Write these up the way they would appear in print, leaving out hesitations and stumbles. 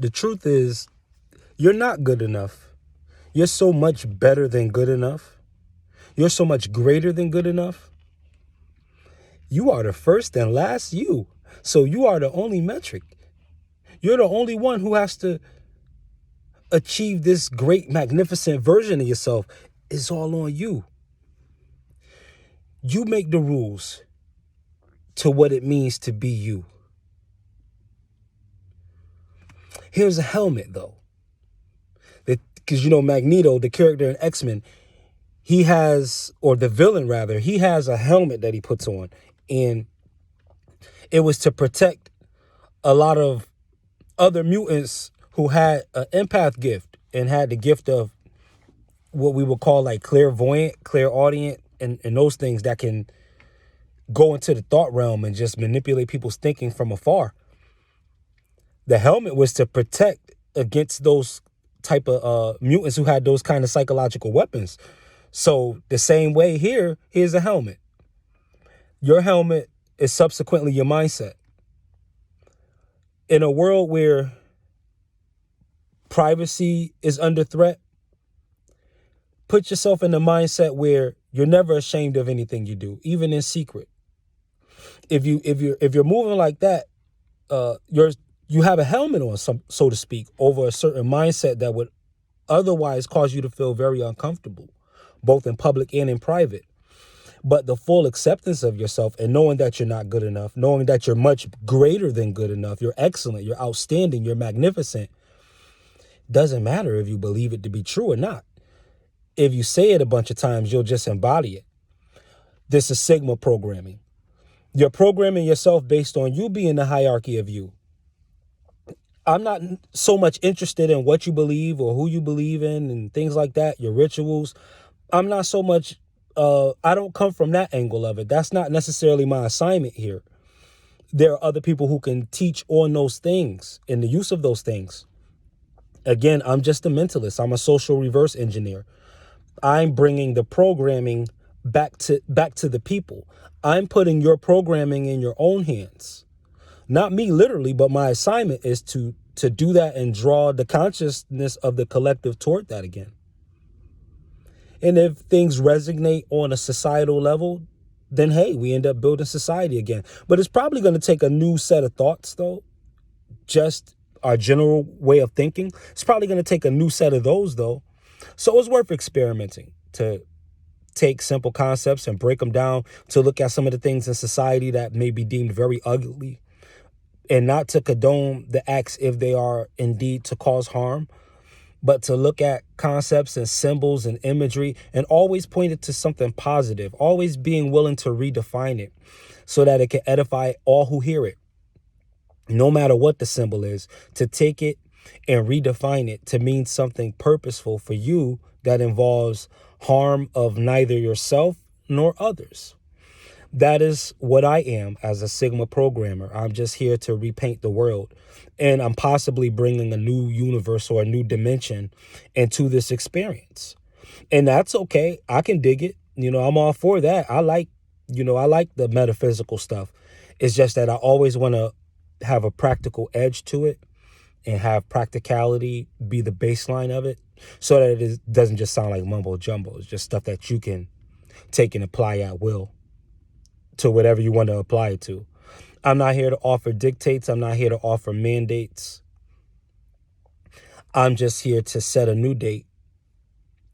The truth is, you're not good enough. You're so much better than good enough. You're so much greater than good enough. You are the first and last you. So you are the only metric. You're the only one who has to achieve this great, magnificent version of yourself. It's all on you. You make the rules to what it means to be you. Here's a helmet, though. Because, Magneto, the character in X-Men, he has, or the villain rather, he has a helmet that he puts on. And it was to protect a lot of other mutants who had an empath gift and had the gift of what we would call like clairvoyant, clairaudient, and those things that can go into the thought realm and just manipulate people's thinking from afar. The helmet was to protect against those type of mutants who had those kind of psychological weapons. So the same way here's a helmet. Your helmet is subsequently your mindset. In a world where privacy is under threat, put yourself in the mindset where you're never ashamed of anything you do, even in secret. If you're moving like that, you have a helmet on, so to speak, over a certain mindset that would otherwise cause you to feel very uncomfortable, both in public and in private. But the full acceptance of yourself and knowing that you're not good enough, knowing that you're much greater than good enough, you're excellent, you're outstanding, you're magnificent, doesn't matter if you believe it to be true or not. If you say it a bunch of times, you'll just embody it. This is Sigma programming. You're programming yourself based on you being the hierarchy of you. I'm not so much interested in what you believe or who you believe in and things like that, your rituals. I'm not so much, I don't come from that angle of it. That's not necessarily my assignment here. There are other people who can teach on those things and the use of those things. Again, I'm just a mentalist. I'm a social reverse engineer. I'm bringing the programming back to the people. I'm putting your programming in your own hands. Not me literally, but my assignment is to do that and draw the consciousness of the collective toward that again. And if things resonate on a societal level, then hey, we end up building society again. But it's probably going to take a new set of thoughts, though. Just our general way of thinking. It's probably going to take a new set of those, though. So it's worth experimenting to take simple concepts and break them down, to look at some of the things in society that may be deemed very ugly, and not to condone the acts if they are indeed to cause harm, but to look at concepts and symbols and imagery and always point it to something positive, always being willing to redefine it so that it can edify all who hear it. No matter what the symbol is, to take it and redefine it to mean something purposeful for you that involves harm of neither yourself nor others. That is what I am as a Sigma programmer. I'm just here to repaint the world. And I'm possibly bringing a new universe or a new dimension into this experience. And that's okay. I can dig it. I'm all for that. I like the metaphysical stuff. It's just that I always want to have a practical edge to it and have practicality be the baseline of it so that it doesn't just sound like mumbo jumbo. It's just stuff that you can take and apply at will to whatever you want to apply it to. I'm not here to offer dictates. I'm not here to offer mandates. I'm just here to set a new date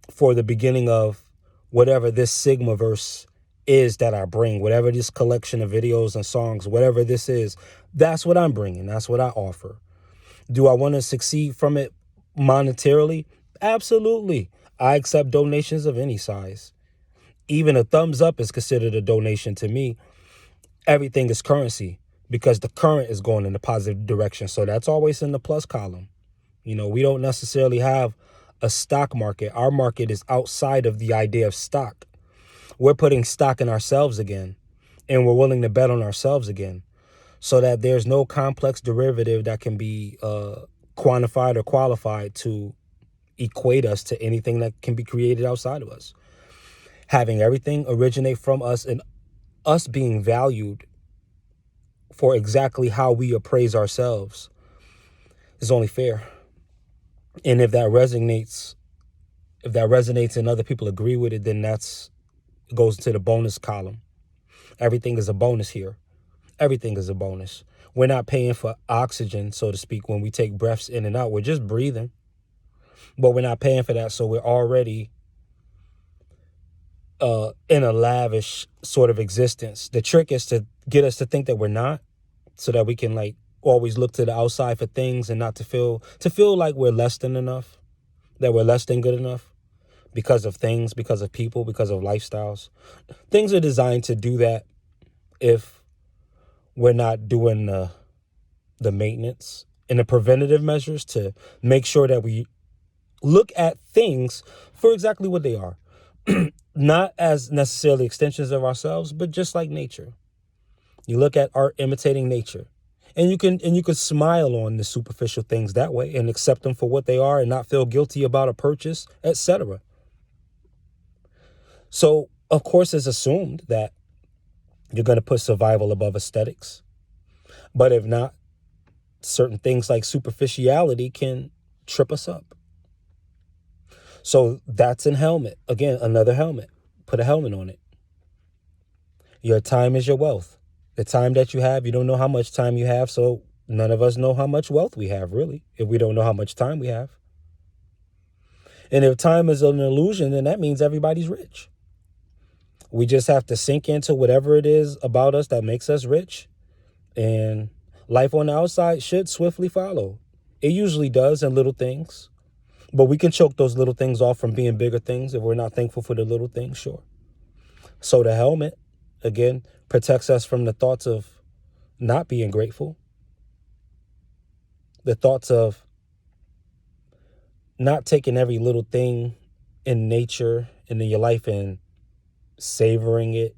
for the beginning of whatever this Sigmaverse is that I bring, whatever this collection of videos and songs, whatever this is, that's what I'm bringing. That's what I offer. Do I want to succeed from it monetarily? Absolutely. I accept donations of any size. Even a thumbs up is considered a donation to me. Everything is currency because the current is going in the positive direction. So that's always in the plus column. We don't necessarily have a stock market. Our market is outside of the idea of stock. We're putting stock in ourselves again, and we're willing to bet on ourselves again so that there's no complex derivative that can be quantified or qualified to equate us to anything that can be created outside of us. Having everything originate from us and us being valued for exactly how we appraise ourselves. It's only fair. And if that resonates and other people agree with it, then it goes into the bonus column. Everything is a bonus here. Everything is a bonus. We're not paying for oxygen, so to speak, when we take breaths in and out. We're just breathing. But we're not paying for that, so we're already in a lavish sort of existence. The trick is to get us to think that we're not, so that we can like always look to the outside for things and not to feel like we're less than enough, that we're less than good enough because of things, because of people, because of lifestyles. Things are designed to do that if we're not doing the maintenance and the preventative measures to make sure that we look at things for exactly what they are. Not as necessarily extensions of ourselves, but just like nature. You look at art imitating nature. And you can smile on the superficial things that way and accept them for what they are and not feel guilty about a purchase, etc. So, of course, it's assumed that you're going to put survival above aesthetics. But if not, certain things like superficiality can trip us up. So that's a helmet. Again, another helmet. Put a helmet on it. Your time is your wealth. The time that you have, you don't know how much time you have, so none of us know how much wealth we have, really, if we don't know how much time we have. And if time is an illusion, then that means everybody's rich. We just have to sink into whatever it is about us that makes us rich, and life on the outside should swiftly follow. It usually does in little things, but we can choke those little things off from being bigger things if we're not thankful for the little things, sure. So the helmet, again, protects us from the thoughts of not being grateful, the thoughts of not taking every little thing in nature and in your life and savoring it,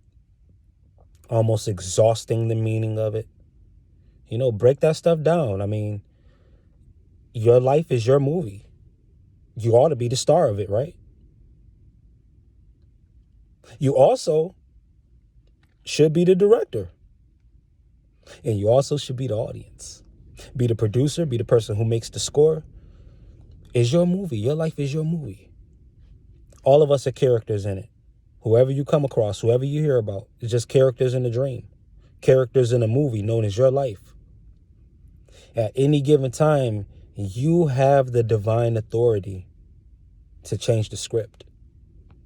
almost exhausting the meaning of it. Break that stuff down. I mean, your life is your movie. You ought to be the star of it, right? You also should be the director. And you also should be the audience. Be the producer, be the person who makes the score. It's your movie. Your life is your movie. All of us are characters in it. Whoever you come across, whoever you hear about, it's just characters in a dream. Characters in a movie known as your life. At any given time, you have the divine authority to change the script.